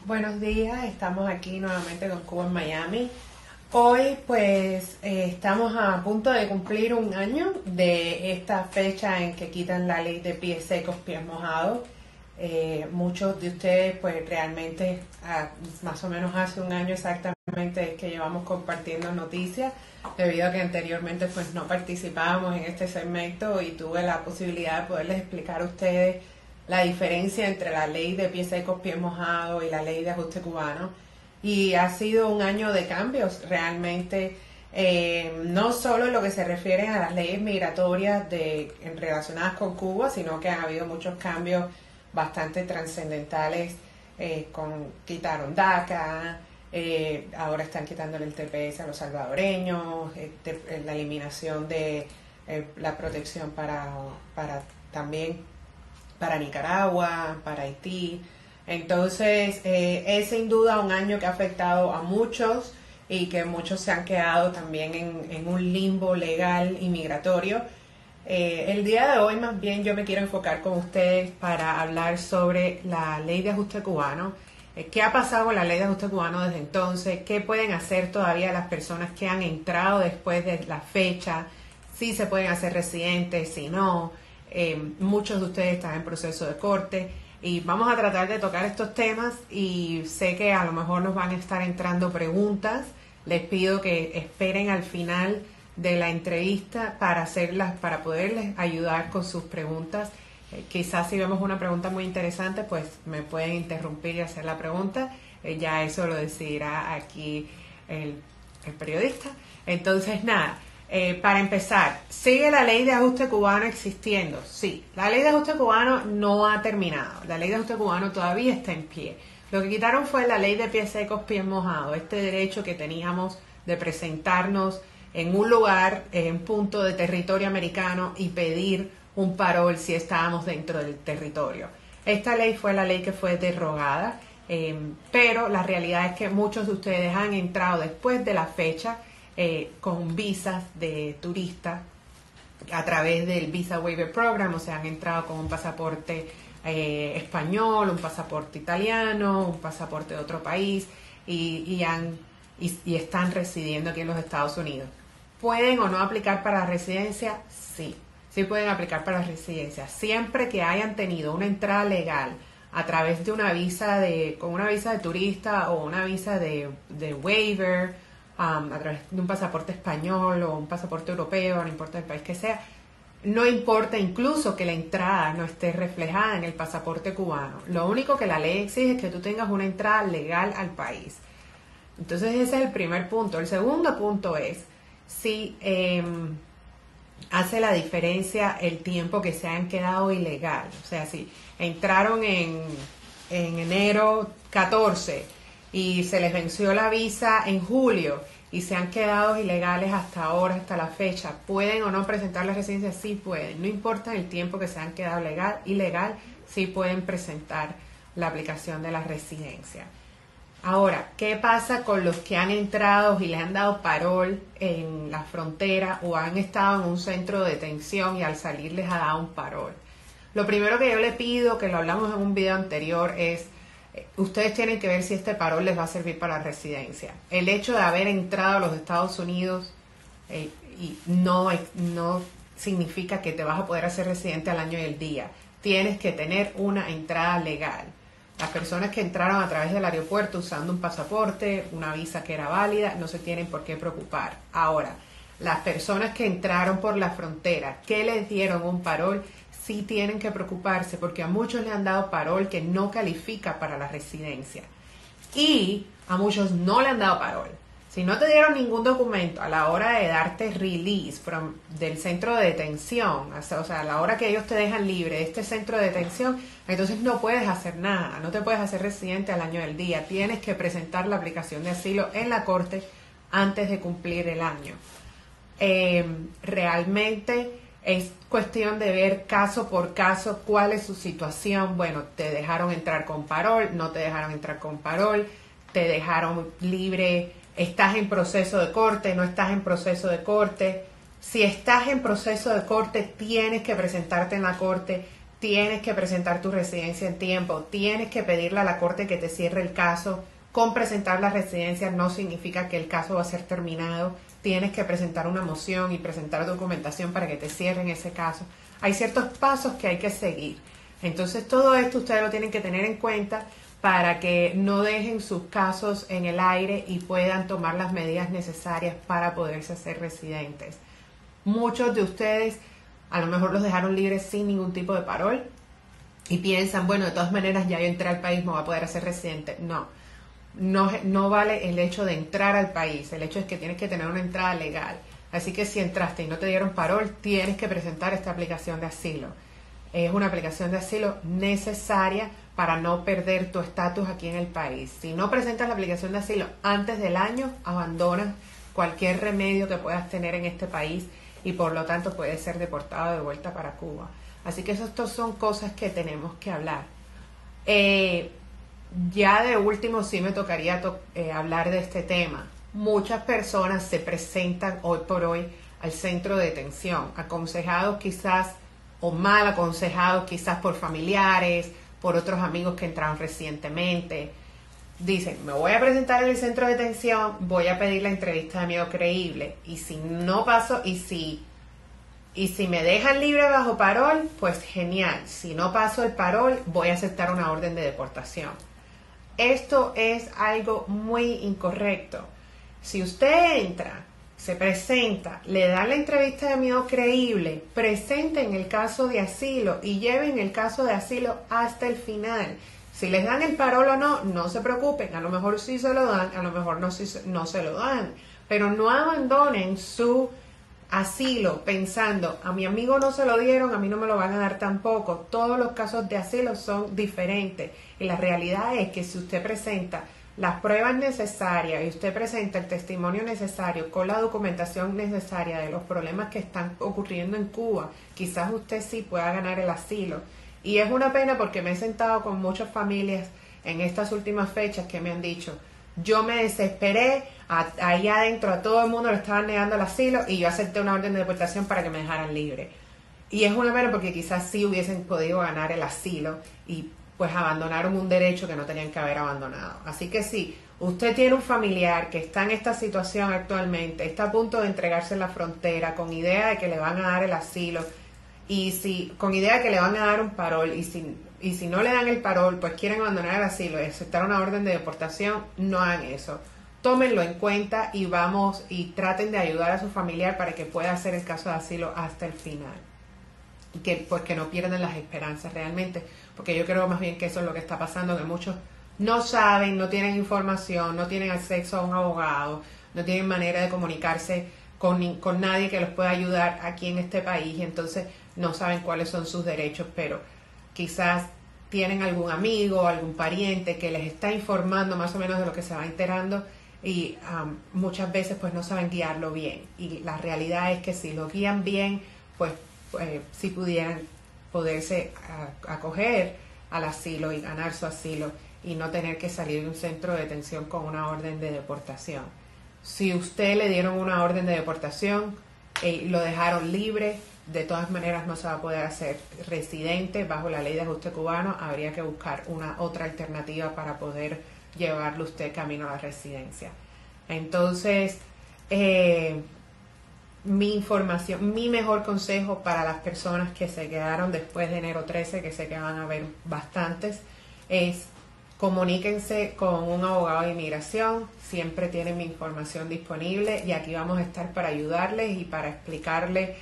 Buenos días, estamos aquí nuevamente con Cuba en Miami. Hoy pues estamos a punto de cumplir un año de esta fecha en que quitan la ley de pies secos, pies mojados. Muchos de ustedes pues realmente más o menos hace un año exactamente que llevamos compartiendo noticias, debido a que anteriormente pues no participábamos en este segmento y tuve la posibilidad de poderles explicar a ustedes la diferencia entre la ley de pies secos, pies mojados y la ley de ajuste cubano. Y ha sido un año de cambios realmente, no solo en lo que se refiere a las leyes migratorias relacionadas con Cuba, sino que han habido muchos cambios bastante trascendentales. Quitaron DACA, ahora están quitándole el TPS a los salvadoreños, la eliminación de la protección para también para Nicaragua, para Haití. Entonces, es sin duda un año que ha afectado a muchos y que muchos se han quedado también en un limbo legal y migratorio. El día de hoy más bien yo me quiero enfocar con ustedes para hablar sobre la ley de ajuste cubano. ¿Qué ha pasado con la ley de ajuste cubano desde entonces? ¿Qué pueden hacer todavía las personas que han entrado después de la fecha? Si se pueden hacer residentes, si no. Muchos de ustedes están en proceso de corte y vamos a tratar de tocar estos temas, y sé que a lo mejor nos van a estar entrando preguntas. Les pido que esperen al final de la entrevista para hacerlas, para poderles ayudar con sus preguntas. Quizás si vemos una pregunta muy interesante, pues me pueden interrumpir y hacer la pregunta. Ya eso lo decidirá aquí el periodista. Entonces, nada. Para empezar, ¿sigue la ley de ajuste cubano existiendo? Sí, la ley de ajuste cubano no ha terminado. La ley de ajuste cubano todavía está en pie. Lo que quitaron fue la ley de pies secos, pies mojados, este derecho que teníamos de presentarnos en un lugar, en un punto de territorio americano, y pedir un parol si estábamos dentro del territorio. Esta ley fue la ley que fue derogada, pero la realidad es que muchos de ustedes han entrado después de la fecha con visas de turista a través del Visa Waiver Program, o sea, han entrado con un pasaporte español, un pasaporte italiano, un pasaporte de otro país, y están residiendo aquí en los Estados Unidos. ¿Pueden o no aplicar para la residencia? Sí, sí pueden aplicar para la residencia, siempre que hayan tenido una entrada legal a través de una visa con una visa de turista o una visa de waiver, a través de un pasaporte español o un pasaporte europeo, no importa el país que sea. No importa incluso que la entrada no esté reflejada en el pasaporte cubano. Lo único que la ley exige es que tú tengas una entrada legal al país. Entonces ese es el primer punto. El segundo punto es si hace la diferencia el tiempo que se han quedado ilegal. O sea, si entraron en enero 14 y se les venció la visa en julio y se han quedado ilegales hasta ahora, hasta la fecha, ¿pueden o no presentar la residencia? Sí pueden. No importa el tiempo que se han quedado ilegal, sí pueden presentar la aplicación de la residencia. Ahora, ¿qué pasa con los que han entrado y les han dado parol en la frontera o han estado en un centro de detención y al salir les ha dado un parol? Lo primero que yo le pido, que lo hablamos en un video anterior, es ustedes tienen que ver si este parol les va a servir para la residencia. El hecho de haber entrado a los Estados Unidos y no significa que te vas a poder hacer residente al año y el día. Tienes que tener una entrada legal. Las personas que entraron a través del aeropuerto usando un pasaporte, una visa que era válida, no se tienen por qué preocupar. Ahora, las personas que entraron por la frontera, que les dieron un parol, sí tienen que preocuparse, porque a muchos le han dado parol que no califica para la residencia y a muchos no le han dado parol. Si no te dieron ningún documento a la hora de darte release del centro de detención, o sea, a la hora que ellos te dejan libre de este centro de detención, entonces no puedes hacer nada, no te puedes hacer residente al año del día. Tienes que presentar la aplicación de asilo en la corte antes de cumplir el año. Realmente es cuestión de ver caso por caso cuál es su situación. Bueno, te dejaron entrar con parol, no te dejaron entrar con parol, te dejaron libre, estás en proceso de corte, no estás en proceso de corte. Si estás en proceso de corte, tienes que presentarte en la corte, tienes que presentar tu residencia en tiempo, tienes que pedirle a la corte que te cierre el caso. Con presentar la residencia no significa que el caso va a ser terminado. Tienes que presentar una moción y presentar documentación para que te cierren ese caso. Hay ciertos pasos que hay que seguir. Entonces todo esto ustedes lo tienen que tener en cuenta para que no dejen sus casos en el aire y puedan tomar las medidas necesarias para poderse hacer residentes. Muchos de ustedes a lo mejor los dejaron libres sin ningún tipo de parol y piensan, bueno, de todas maneras ya yo entré al país, me voy a poder hacer residente. No vale el hecho de entrar al país, el hecho es que tienes que tener una entrada legal. Así que si entraste y no te dieron parol, tienes que presentar esta aplicación de asilo. Es una aplicación de asilo necesaria para no perder tu estatus aquí en el país. Si no presentas la aplicación de asilo antes del año, abandonas cualquier remedio que puedas tener en este país y por lo tanto puedes ser deportado de vuelta para Cuba. Así que estas son cosas que tenemos que hablar. Ya de último sí me tocaría hablar de este tema. Muchas personas se presentan hoy por hoy al centro de detención, aconsejados quizás o mal aconsejados quizás por familiares, por otros amigos que entraron recientemente. Dicen, me voy a presentar en el centro de detención, voy a pedir la entrevista de amigo creíble y si no paso, y si me dejan libre bajo parol, pues genial. Si no paso el parol, voy a aceptar una orden de deportación. Esto es algo muy incorrecto. Si usted entra, se presenta, le dan la entrevista de amigo creíble, presenten el caso de asilo y lleven el caso de asilo hasta el final. Si les dan el parol o no, no se preocupen, a lo mejor sí se lo dan, a lo mejor no se lo dan, pero no abandonen su asilo pensando, a mi amigo no se lo dieron, a mí no me lo van a dar tampoco. Todos los casos de asilo son diferentes y la realidad es que si usted presenta las pruebas necesarias y usted presenta el testimonio necesario con la documentación necesaria de los problemas que están ocurriendo en Cuba, quizás usted sí pueda ganar el asilo. Y es una pena porque me he sentado con muchas familias en estas últimas fechas que me han dicho, yo me desesperé, ahí adentro a todo el mundo le estaban negando el asilo y yo acepté una orden de deportación para que me dejaran libre. Y es una pena porque quizás sí hubiesen podido ganar el asilo y pues abandonaron un derecho que no tenían que haber abandonado. Así que si usted tiene un familiar que está en esta situación actualmente, está a punto de entregarse en la frontera con idea de que le van a dar el asilo con idea de que le van a dar un parol y si no le dan el parol, pues quieren abandonar el asilo y aceptar una orden de deportación, no hagan eso. Tómenlo en cuenta y traten de ayudar a su familiar para que pueda hacer el caso de asilo hasta el final. Y que no pierdan las esperanzas realmente, porque yo creo más bien que eso es lo que está pasando, que muchos no saben, no tienen información, no tienen acceso a un abogado, no tienen manera de comunicarse con nadie que los pueda ayudar aquí en este país y entonces no saben cuáles son sus derechos, pero quizás tienen algún amigo, algún pariente que les está informando más o menos de lo que se va enterando y muchas veces pues no saben guiarlo bien. Y la realidad es que si lo guían bien, pues si pudieran poderse acoger al asilo y ganar su asilo y no tener que salir de un centro de detención con una orden de deportación. Si usted le dieron una orden de deportación y lo dejaron libre, de todas maneras no se va a poder hacer residente bajo la ley de ajuste cubano. Habría que buscar otra alternativa para poder llevarlo usted camino a la residencia. Entonces, mi mejor consejo para las personas que se quedaron después de enero 13, que sé que van a haber bastantes, es comuníquense con un abogado de inmigración. Siempre tienen mi información disponible y aquí vamos a estar para ayudarles y para explicarles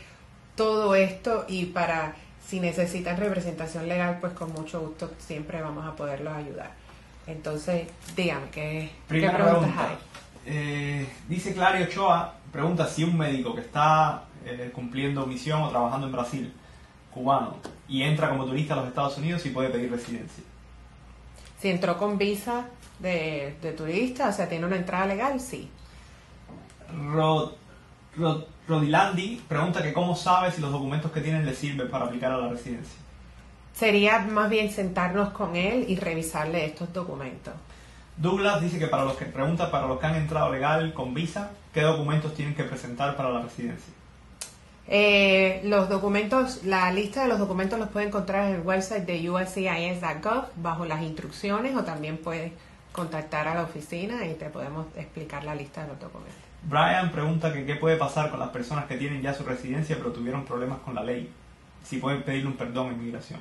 todo esto y para si necesitan representación legal, pues con mucho gusto siempre vamos a poderlos ayudar. Entonces, dígame, ¿qué preguntas hay? Dice Clary Ochoa, pregunta si un médico que está cumpliendo misión o trabajando en Brasil, cubano, y entra como turista a los Estados Unidos, si puede pedir residencia. Si entró con visa de turista, o sea, tiene una entrada legal, sí. Rodilandi pregunta que cómo sabe si los documentos que tienen le sirven para aplicar a la residencia. Sería más bien sentarnos con él y revisarle estos documentos. Douglas dice que para los que han entrado legal con visa, ¿qué documentos tienen que presentar para la residencia? Los documentos, la lista de los documentos los puede encontrar en el website de uscis.gov bajo las instrucciones, o también puedes contactar a la oficina y te podemos explicar la lista de los documentos. Brian pregunta que qué puede pasar con las personas que tienen ya su residencia pero tuvieron problemas con la ley. Si pueden pedirle un perdón en migración.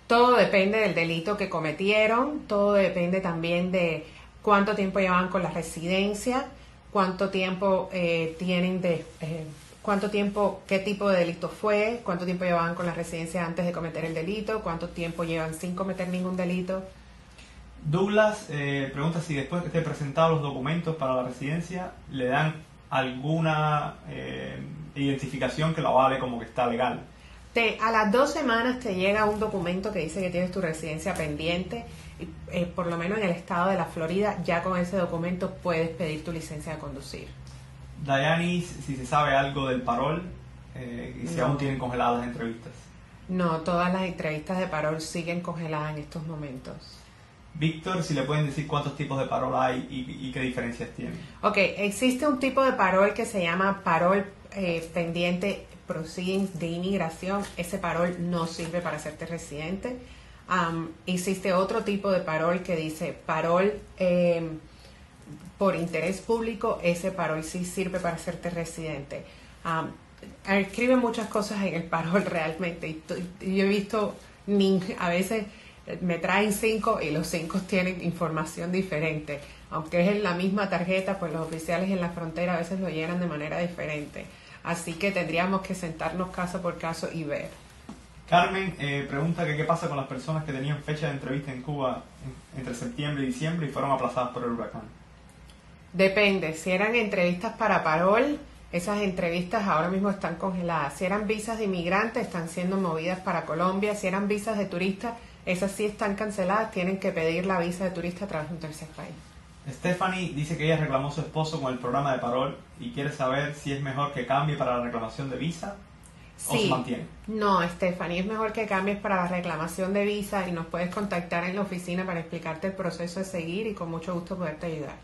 Todo depende del delito que cometieron, todo depende también de cuánto tiempo llevan con la residencia, cuánto tiempo qué tipo de delito fue, cuánto tiempo llevaban con la residencia antes de cometer el delito, cuánto tiempo llevan sin cometer ningún delito. Douglas pregunta si después de presentados los documentos para la residencia le dan alguna identificación que lo avale como que está legal. A las 2 semanas te llega un documento que dice que tienes tu residencia pendiente, y, por lo menos en el estado de la Florida, ya con ese documento puedes pedir tu licencia de conducir. Dayanis, si se sabe algo del parol y si No. aún tienen congeladas las entrevistas. No, todas las entrevistas de parol siguen congeladas en estos momentos. Víctor, si le pueden decir cuántos tipos de parol hay y qué diferencias tienen. Ok, existe un tipo de parol que se llama parol pendiente proceedings de inmigración. Ese parol no sirve para hacerte residente. Existe otro tipo de parol que dice parol por interés público. Ese parol sí sirve para hacerte residente. Escriben muchas cosas en el parol realmente. Y yo he visto, a veces me traen 5 y los 5 tienen información diferente. Aunque es en la misma tarjeta, pues los oficiales en la frontera a veces lo llenan de manera diferente. Así que tendríamos que sentarnos caso por caso y ver. Carmen pregunta que qué pasa con las personas que tenían fecha de entrevista en Cuba entre septiembre y diciembre y fueron aplazadas por el huracán. Depende, si eran entrevistas para parol, esas entrevistas ahora mismo están congeladas. Si eran visas de inmigrantes, están siendo movidas para Colombia. Si eran visas de turistas, esas sí están canceladas, tienen que pedir la visa de turista a través de un tercer país. Stephanie dice que ella reclamó a su esposo con el programa de parol y quiere saber si es mejor que cambie para la reclamación de visa o se Sí, mantiene. no, Stephanie, es mejor que cambies para la reclamación de visa y nos puedes contactar en la oficina para explicarte el proceso de seguir y con mucho gusto poderte ayudar.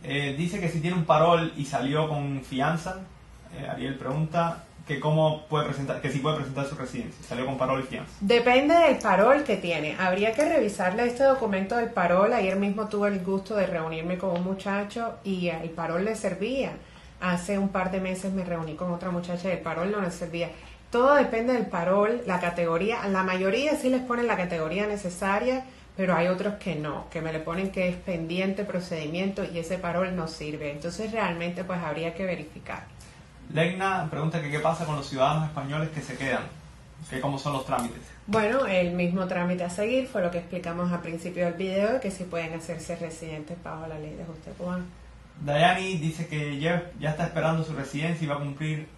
Dice que si tiene un parol y salió con fianza, Ariel pregunta que cómo puede presentar, que si puede presentar su residencia, salió con parol y fianza. Depende del parol que tiene. Habría que revisarle este documento del parol. Ayer mismo tuve el gusto de reunirme con un muchacho y el parol le servía. Hace un par de meses me reuní con otra muchacha y el parol no le servía. Todo depende del parol, la categoría. La mayoría sí les ponen la categoría necesaria, pero hay otros que no, que me le ponen que es pendiente procedimiento y ese parol no sirve. Entonces realmente pues habría que verificar. Legna pregunta que qué pasa con los ciudadanos españoles que se quedan, que cómo son los trámites. Bueno, el mismo trámite a seguir fue lo que explicamos al principio del video, que sí pueden hacerse residentes bajo la ley de ajuste cubano. Dayani dice que ya está esperando su residencia y va a cumplir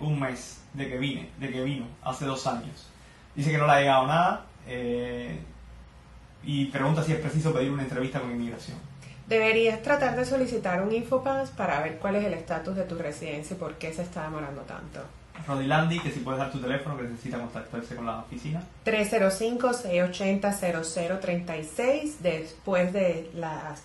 un mes de que vino hace 2 años. Dice que no le ha llegado nada y pregunta si es preciso pedir una entrevista con inmigración. Deberías tratar de solicitar un Infopass para ver cuál es el estatus de tu residencia y por qué se está demorando tanto. Rodilandi, que si puedes dar tu teléfono, que necesita contactarse con la oficina. 305-680-0036.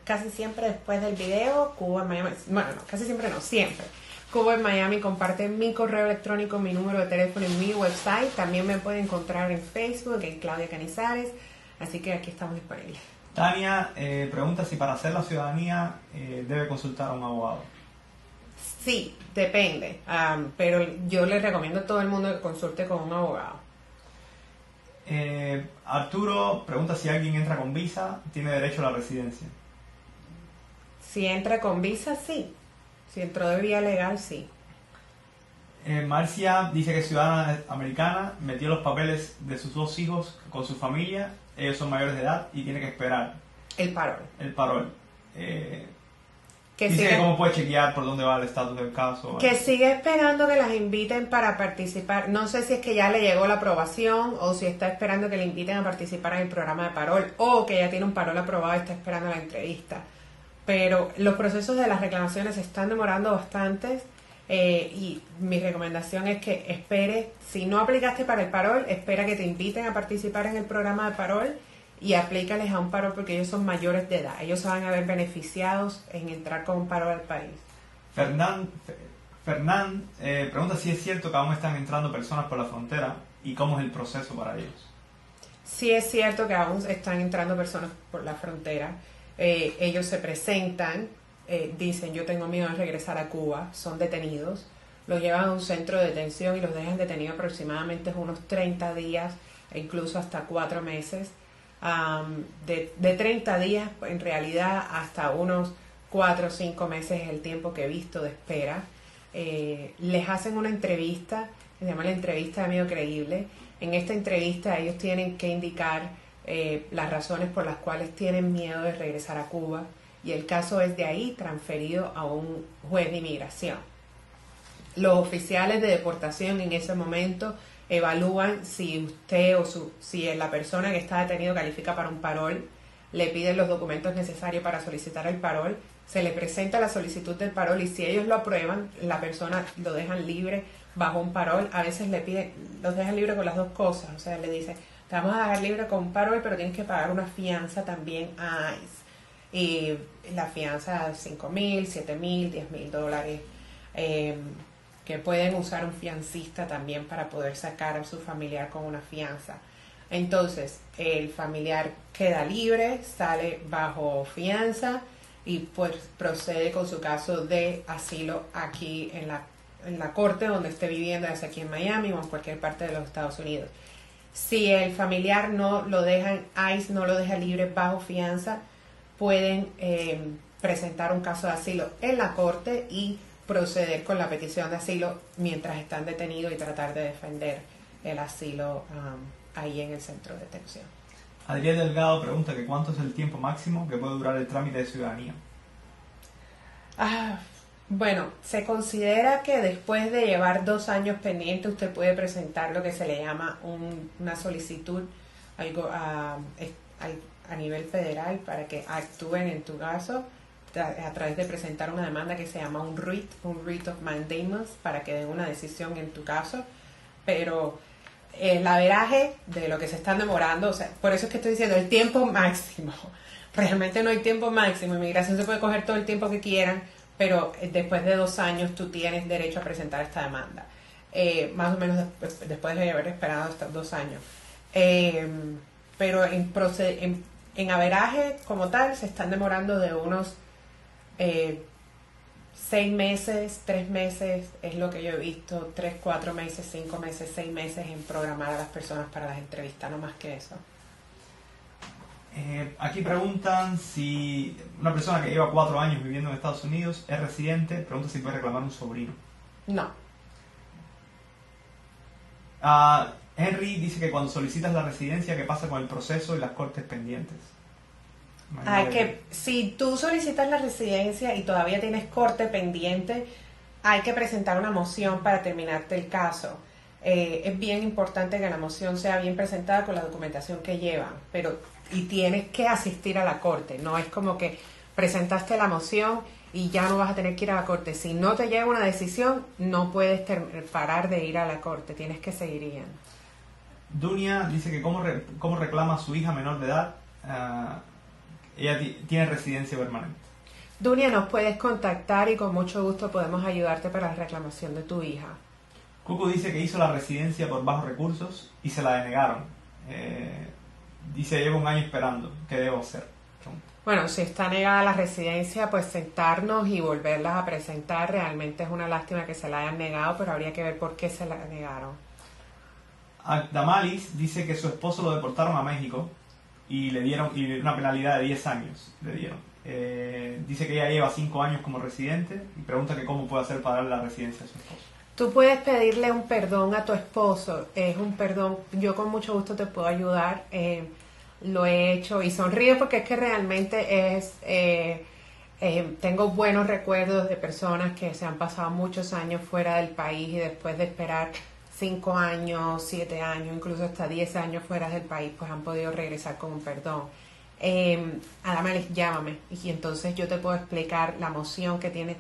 Casi siempre después del video, Cuba en Miami. Bueno, no, casi siempre no, siempre. Cuba en Miami comparte mi correo electrónico, mi número de teléfono en mi website. También me pueden encontrar en Facebook, en Claudia Canizares. Así que aquí estamos disponibles. Tania pregunta si para hacer la ciudadanía debe consultar a un abogado. Sí, depende, pero yo les recomiendo a todo el mundo que consulte con un abogado. Arturo pregunta si alguien entra con visa, tiene derecho a la residencia. Si entra con visa, sí. Si entró de vía legal, sí. Marcia dice que es ciudadana americana, metió los papeles de sus 2 hijos con su familia, ellos son mayores de edad y tiene que esperar El parol. el parol. Que Dice siga, que cómo puede chequear por dónde va el estatus del caso. que siga esperando que las inviten para participar. No sé si es que ya le llegó la aprobación o si está esperando que le inviten a participar en el programa de parol o que ya tiene un parol aprobado y está esperando la entrevista. Pero los procesos de las reclamaciones se están demorando bastante y mi recomendación es que espere, si no aplicaste para el parol, espera que te inviten a participar en el programa de parol y aplícales a un parol porque ellos son mayores de edad. Ellos se van a ver beneficiados en entrar con un parol al país. Fernán pregunta si es cierto que aún están entrando personas por la frontera y cómo es el proceso para ellos. Sí es cierto que aún están entrando personas por la frontera. Ellos se presentan, dicen yo tengo miedo de regresar a Cuba, son detenidos, los llevan a un centro de detención y los dejan detenidos aproximadamente unos 30 días e incluso hasta 4 meses. De 30 días en realidad hasta unos 4 o 5 meses es el tiempo que he visto de espera. Les hacen una entrevista, se llama la entrevista de amigo creíble. En esta entrevista ellos tienen que indicar las razones por las cuales tienen miedo de regresar a Cuba y el caso es de ahí transferido a un juez de inmigración. Los oficiales de deportación en ese momento evalúan si usted o si la persona que está detenido califica para un parol, le piden los documentos necesarios para solicitar el parol, se le presenta la solicitud del parol y si ellos lo aprueban, la persona lo dejan libre bajo un parol. A veces le piden, los dejan libre con las dos cosas, o sea, le dicen, te vamos a dejar libre con un parol, pero tienes que pagar una fianza también a ICE. Y la fianza $5,000, $7,000, $10,000, que pueden usar un fiancista también para poder sacar a su familiar con una fianza. Entonces, el familiar queda libre, sale bajo fianza y pues procede con su caso de asilo aquí en la corte donde esté viviendo, ya sea aquí en Miami o en cualquier parte de los Estados Unidos. Si el familiar no lo dejan, ICE no lo deja libre bajo fianza, pueden presentar un caso de asilo en la corte y proceder con la petición de asilo mientras están detenidos y tratar de defender el asilo ahí en el centro de detención. Adriel Delgado pregunta que cuánto es el tiempo máximo que puede durar el trámite de ciudadanía. Bueno, se considera que después de llevar 2 años pendiente usted puede presentar lo que se le llama una solicitud a nivel federal para que actúen en tu caso a través de presentar una demanda que se llama un writ of mandamus para que den una decisión en tu caso, pero el averaje de lo que se están demorando, o sea, por eso es que estoy diciendo el tiempo máximo. Realmente no hay tiempo máximo, inmigración se puede coger todo el tiempo que quieran, pero después de 2 años tú tienes derecho a presentar esta demanda, más o menos después de haber esperado hasta 2 años. Pero en averaje como tal se están demorando de unos 6 meses, 3 meses, es lo que yo he visto, 3, 4 meses, 5 meses, 6 meses en programar a las personas para las entrevistas, no más que eso. Aquí preguntan si una persona que lleva 4 años viviendo en Estados Unidos es residente, pregunta si puede reclamar un sobrino. No. Henry dice que cuando solicitas la residencia, ¿qué pasa con el proceso y las cortes pendientes? Que si tú solicitas la residencia y todavía tienes corte pendiente, hay que presentar una moción para terminarte el caso. Es bien importante que la moción sea bien presentada con la documentación que llevan, y tienes que asistir a la corte. No es como que presentaste la moción y ya no vas a tener que ir a la corte. Si no te llega una decisión, no puedes parar de ir a la corte, tienes que seguir yendo. Dunia dice que cómo reclama a su hija menor de edad. Ella tiene residencia permanente. Dunia, nos puedes contactar y con mucho gusto podemos ayudarte para la reclamación de tu hija. Cucu dice que hizo la residencia por bajos recursos y se la denegaron. Dice, llevo 1 año esperando. ¿Qué debo hacer? Bueno, si está negada la residencia, pues sentarnos y volverlas a presentar. Realmente es una lástima que se la hayan negado, pero habría que ver por qué se la negaron. Damalis dice que su esposo lo deportaron a México y le dieron una penalidad de 10 años. Dice que ella lleva 5 años como residente y pregunta que cómo puede hacer para darle la residencia a su esposo. Tú puedes pedirle un perdón a tu esposo. Es un perdón, yo con mucho gusto te puedo ayudar. Lo he hecho y sonrío porque es que realmente tengo buenos recuerdos de personas que se han pasado muchos años fuera del país y después de esperar 5 años, 7 años, incluso hasta 10 años fuera del país, pues han podido regresar con un perdón. Adamalis, llámame y entonces yo te puedo explicar la moción que tiene,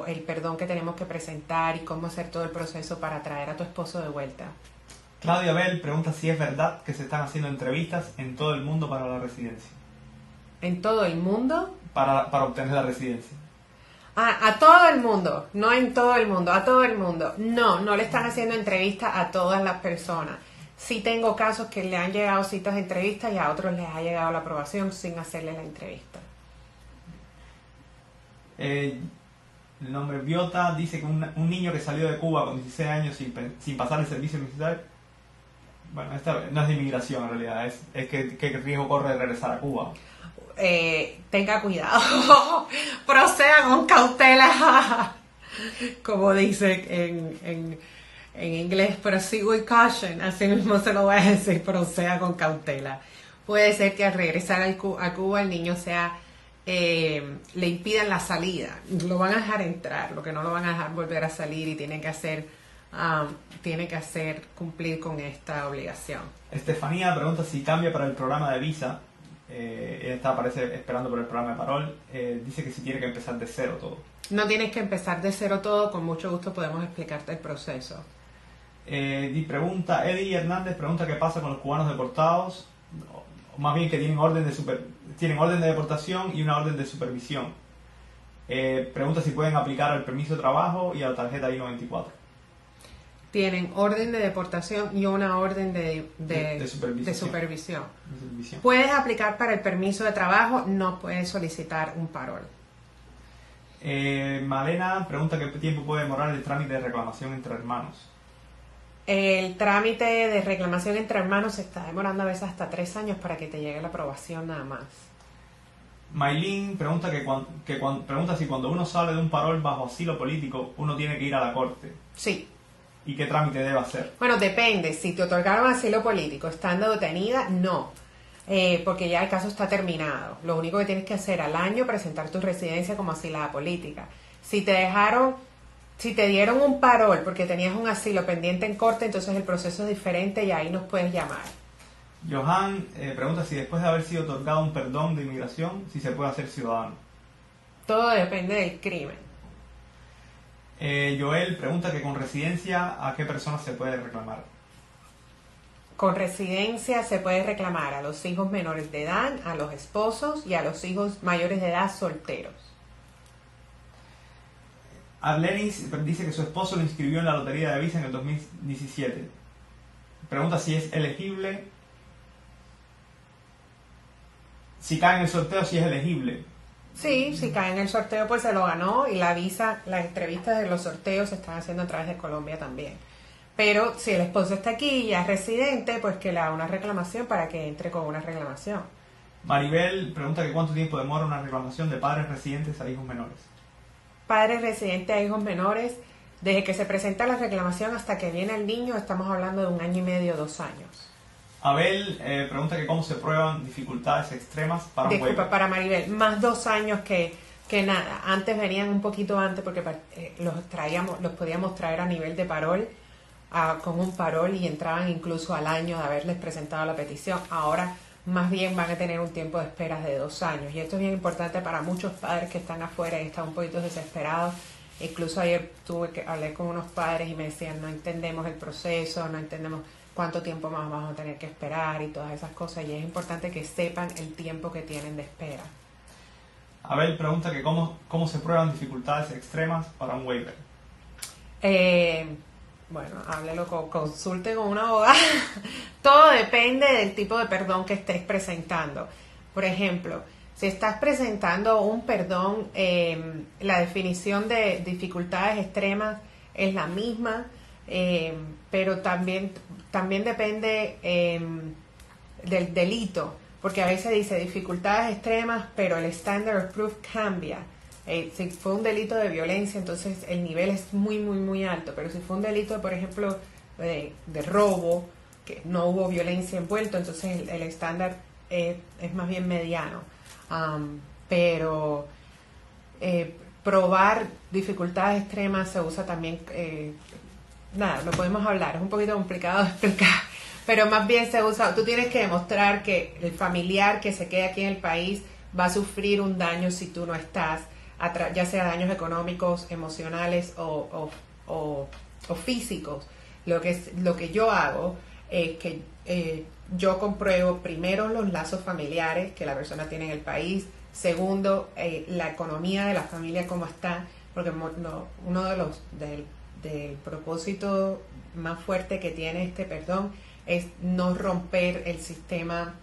el perdón que tenemos que presentar y cómo hacer todo el proceso para traer a tu esposo de vuelta. Claudia Bell pregunta si es verdad que se están haciendo entrevistas en todo el mundo para la residencia. ¿En todo el mundo? Para obtener la residencia. A todo el mundo, no en todo el mundo, a todo el mundo. No, no le están haciendo entrevistas a todas las personas. Sí tengo casos que le han llegado citas de entrevista y a otros les ha llegado la aprobación sin hacerle la entrevista. El nombre Biota dice que un niño que salió de Cuba con 16 años sin pasar el servicio militar, bueno, esta no es de inmigración en realidad, es que riesgo corre de regresar a Cuba. Tenga cuidado, proceda con cautela, como dice en inglés, proceed with caution, así mismo se lo voy a decir, proceda con cautela. Puede ser que al regresar a Cuba el niño le impidan la salida, lo van a dejar entrar, lo que no lo van a dejar volver a salir y tiene que hacer cumplir con esta obligación. Estefanía pregunta si cambia para el programa de visa. Ella parece esperando por el programa de parol. Dice que si tiene que empezar de cero todo. No tienes que empezar de cero todo, con mucho gusto podemos explicarte el proceso. Eddie Hernández pregunta qué pasa con los cubanos deportados, o más bien que tienen orden de deportación y una orden de supervisión. Pregunta si pueden aplicar al permiso de trabajo y a la tarjeta I-94. Tienen orden de deportación y una orden de supervisión. Puedes aplicar para el permiso de trabajo, no puedes solicitar un parol. Malena pregunta qué tiempo puede demorar el trámite de reclamación entre hermanos. El trámite de reclamación entre hermanos se está demorando a veces hasta 3 años para que te llegue la aprobación nada más. Maylin pregunta pregunta si cuando uno sale de un parol bajo asilo político uno tiene que ir a la corte. Sí. ¿Y qué trámite debe hacer? Bueno, depende. Si te otorgaron asilo político estando detenida, no. Porque ya el caso está terminado. Lo único que tienes que hacer al año presentar tu residencia como asilada política. Si te dieron un parol porque tenías un asilo pendiente en corte, entonces el proceso es diferente y ahí nos puedes llamar. Johan pregunta si después de haber sido otorgado un perdón de inmigración, si se puede hacer ciudadano. Todo depende del crimen. Joel pregunta que con residencia, ¿a qué personas se puede reclamar? Con residencia se puede reclamar a los hijos menores de edad, a los esposos y a los hijos mayores de edad solteros. Arlenis dice que su esposo lo inscribió en la lotería de visa en el 2017. Pregunta si es elegible. Si cae en el sorteo, si es elegible. Sí, si cae en el sorteo, pues se lo ganó y la visa, las entrevistas de los sorteos se están haciendo a través de Colombia también. Pero si el esposo está aquí y ya es residente, pues que le haga una reclamación para que entre con una reclamación. Maribel pregunta que cuánto tiempo demora una reclamación de padres residentes a hijos menores. Padres residentes a hijos menores, desde que se presenta la reclamación hasta que viene el niño, estamos hablando de 1 año y medio, 2 años. Abel pregunta que cómo se prueban dificultades extremas para un waiver. Para Maribel, más 2 años que nada. Antes venían un poquito antes porque los podíamos traer a nivel de parol, con un parol, y entraban incluso al año de haberles presentado la petición. Ahora más bien van a tener un tiempo de espera de 2 años. Y esto es bien importante para muchos padres que están afuera y están un poquito desesperados. Incluso ayer hablé con unos padres y me decían, no entendemos el proceso, no entendemos cuánto tiempo más vamos a tener que esperar y todas esas cosas, y es importante que sepan el tiempo que tienen de espera. Abel pregunta que cómo se prueban dificultades extremas para un waiver. Bueno, háblelo, consulte con una abogada. Todo depende del tipo de perdón que estés presentando. Por ejemplo, si estás presentando un perdón, la definición de dificultades extremas es la misma, pero también depende del delito, porque a veces dice dificultades extremas, pero el standard of proof cambia. Si fue un delito de violencia, entonces el nivel es muy, muy, muy alto, pero si fue un delito, por ejemplo, de robo, que no hubo violencia envuelto, entonces el estándar es más bien mediano. Pero probar dificultades extremas se usa también, lo podemos hablar, es un poquito complicado de explicar, pero más bien se usa, tú tienes que demostrar que el familiar que se quede aquí en el país va a sufrir un daño si tú no estás, ya sea daños económicos, emocionales o físicos. Lo que yo hago es que yo compruebo primero los lazos familiares que la persona tiene en el país, Segundo, la economía de la familia cómo está, porque uno de los del propósito más fuerte que tiene este perdón es no romper el sistema,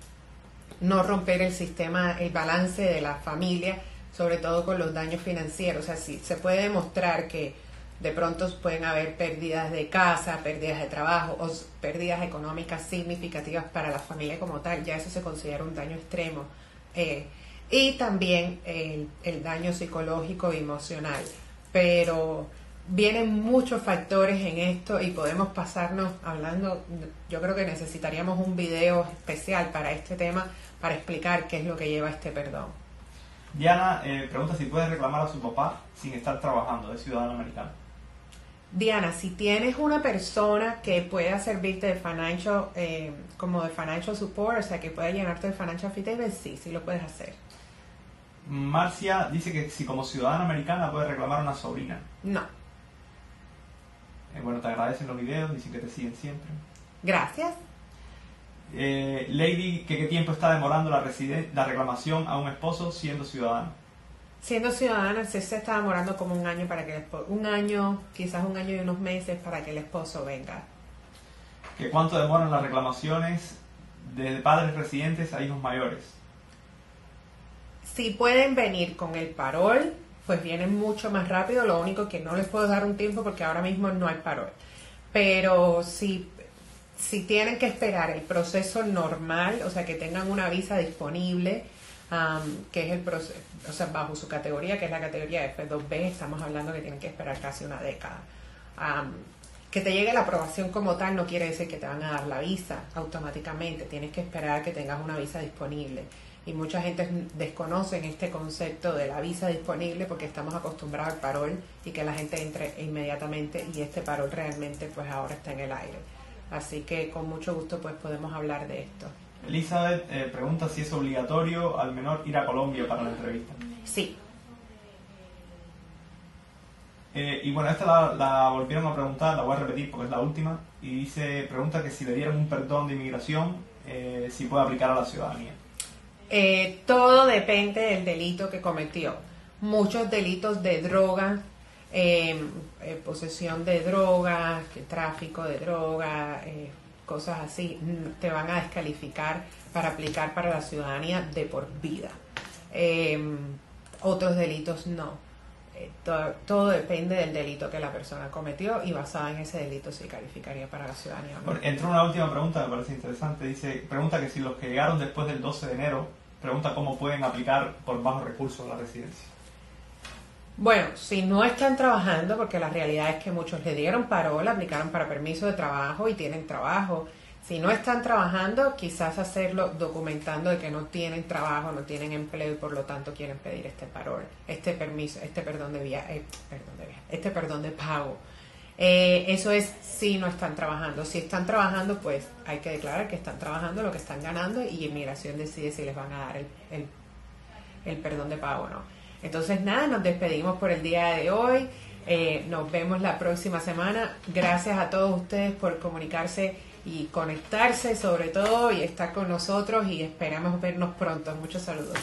el balance de la familia, sobre todo con los daños financieros. O sea, si se puede demostrar que de pronto pueden haber pérdidas de casa, pérdidas de trabajo o pérdidas económicas significativas para la familia como tal, ya eso se considera un daño extremo. Y también el daño psicológico y emocional. Pero vienen muchos factores en esto y podemos pasarnos hablando. Yo creo que necesitaríamos un video especial para este tema para explicar qué es lo que lleva este perdón. Diana pregunta si puedes reclamar a su papá sin estar trabajando, de ciudadano americano. Diana, si tienes una persona que pueda servirte de financial, como de financial support, o sea, que pueda llenarte de financial affidavit, sí lo puedes hacer. Marcia dice que si como ciudadana americana puede reclamar a una sobrina. No. Bueno, te agradecen los videos, dicen que te siguen siempre. Gracias. Lady, que qué tiempo está demorando la reclamación a un esposo siendo ciudadano. Siendo ciudadana, se está demorando como un año para que el esposo, quizás un año y unos meses para que el esposo venga. ¿Que cuánto demoran las reclamaciones de padres residentes a hijos mayores? Si pueden venir con el parol, pues vienen mucho más rápido. Lo único que no les puedo dar un tiempo porque ahora mismo no hay parol. Pero si tienen que esperar el proceso normal, o sea, que tengan una visa disponible, que es el proceso, o sea, bajo su categoría, que es la categoría F2B, estamos hablando que tienen que esperar casi una década. Que te llegue la aprobación como tal no quiere decir que te van a dar la visa automáticamente, tienes que esperar a que tengas una visa disponible. Y mucha gente desconoce este concepto de la visa disponible porque estamos acostumbrados al parol y que la gente entre inmediatamente, y este parol realmente pues ahora está en el aire. Así que con mucho gusto pues podemos hablar de esto. Elizabeth pregunta si es obligatorio al menor ir a Colombia para la entrevista. Sí. Y bueno, esta la volvieron a preguntar, la voy a repetir porque es la última, y pregunta que si le dieran un perdón de inmigración, si puede aplicar a la ciudadanía. Todo depende del delito que cometió. Muchos delitos de droga, posesión de droga, tráfico de droga, cosas así, te van a descalificar para aplicar para la ciudadanía de por vida. Otros delitos no. Todo depende del delito que la persona cometió y basada en ese delito se calificaría para la ciudadanía. Bueno, entró una última pregunta, me parece interesante. Pregunta que si los que llegaron después del 12 de enero, pregunta cómo pueden aplicar por bajos recursos la residencia. Bueno, si no están trabajando, porque la realidad es que muchos le dieron parol, aplicaron para permiso de trabajo y tienen trabajo. Si no están trabajando, quizás hacerlo documentando de que no tienen trabajo, no tienen empleo y por lo tanto quieren pedir este parol, este permiso, este perdón de pago. Eso es si no están trabajando. Si están trabajando, pues hay que declarar que están trabajando lo que están ganando y inmigración decide si les van a dar el perdón de pago o no. Entonces nada, nos despedimos por el día de hoy. Nos vemos la próxima semana. Gracias a todos ustedes por comunicarse y conectarse sobre todo y estar con nosotros y esperamos vernos pronto. Muchos saludos.